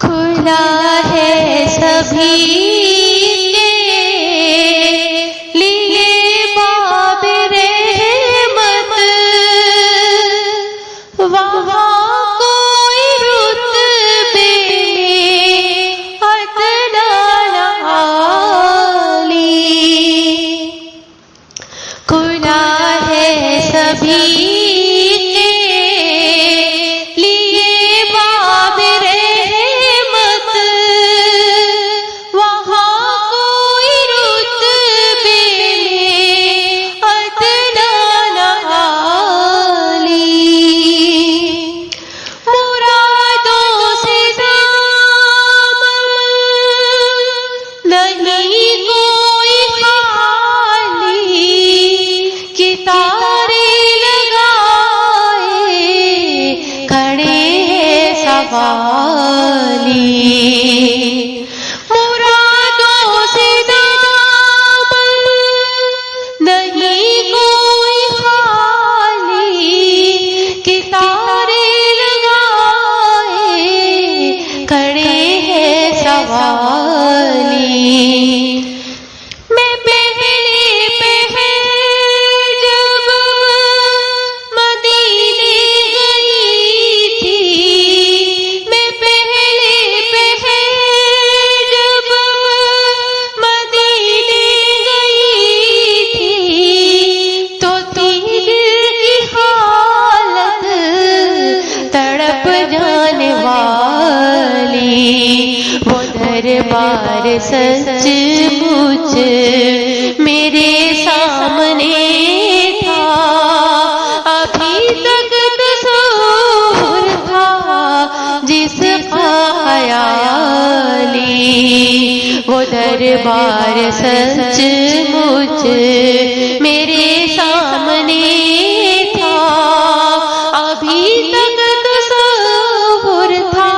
کھلا ہے سبھی کے لیے باب رحمت، وہاں کوئی رتبے میں ادنا نہ عالی، کھلا ہے سبھی مرادوں سے دامن نہیں کوئی خالی، کتارے لگائے کھڑے ہیں سوالی۔ وہ دربار سچ مچ میرے سامنے تھا، ابھی تک تصور تھا جس کا خیالی، وہ دربار سچ مچ میرے سامنے تھا، ابھی تک تصور تھا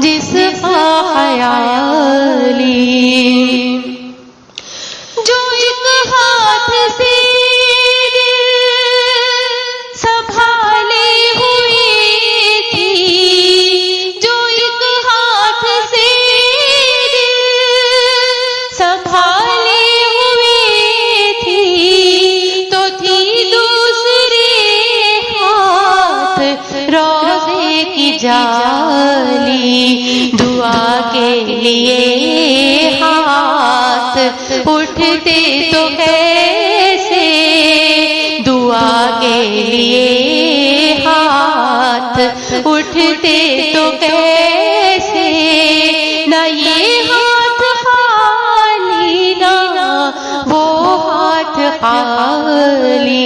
جس کا خیالی، جو ایک ہاتھ سے سنبھالے ہوئی تھی، جو ایک ہاتھ سے سنبھالے ہوئی تھی، تو تھی دوسرے ہاتھ روزے کی جالی، دعا کے لیے ہاتھ اٹھتے تو کیسے، دعا کے لیے ہاتھ اٹھتے تو کیسے، نہ یہ ہاتھ خالی نہ وہ ہاتھ خالی،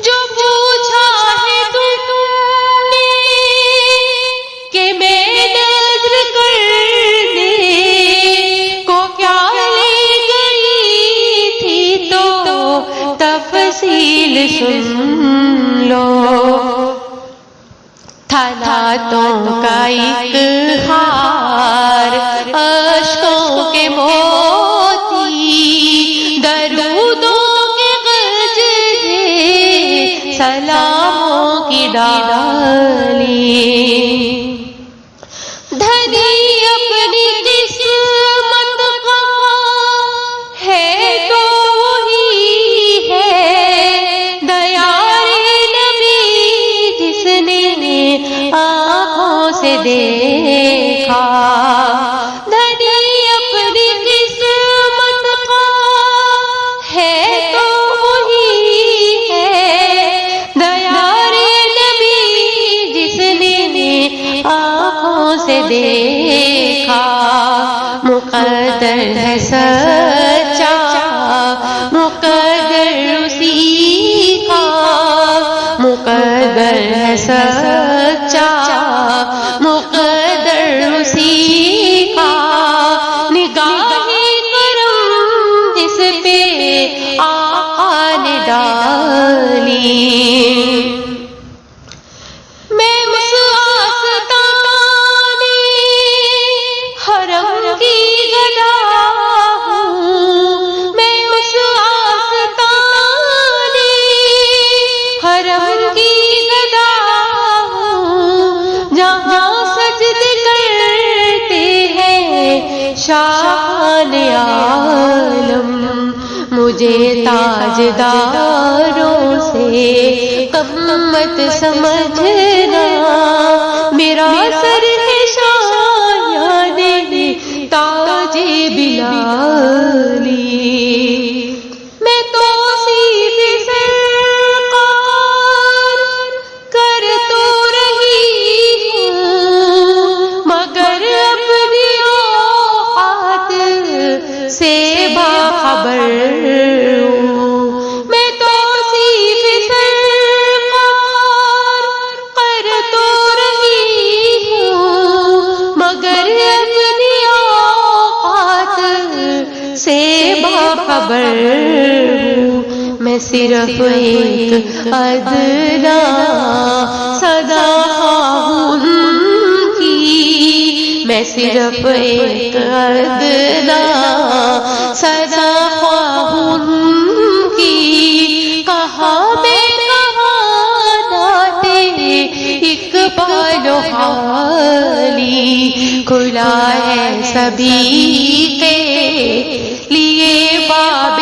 جو پوچھا ہے سن لو، تھا لاتوں کا ایک ہار اشکوں کے موتی، درودوں کے گجرے سلاموں کی ڈالی، دھنی اپنی قسمت کا ہے تو سے دیکھا، دھنی اپنی قسمت کا ہے تو وہی ہے، دیار نبی جس نے آنکھوں سے دیکھا، مقدر ہے سچا مقدر اسی کا، مقدر ہے سچا مقدر اسی کا، نگاہ کرم جس پہ آقا نے ڈالی، میں اس آستانے حرم کی گدا ہوں، میں اس آستانے حرم کی گدا ہوں، مجھے تاجداروں سے کم مت سمجھنا، میرا سر ہے شایان تاج بلالی، میں تو سیدھی سرکار کر تو رہی ہوں، مگر اپنی اوقات سے باخبر ہوں، میں تو سیدھی سرکار کر تو رہی ہوں، مگر اپنی اوقات سے باخبر ہوں، میں صرف ایک ادنا صدا ہوں کی، میں صرف ایک ادنا صدا ہوں کی، کہاں میں کہاں ناتے اقبال و حالی، کھلا ہے سبھی کے لیے باب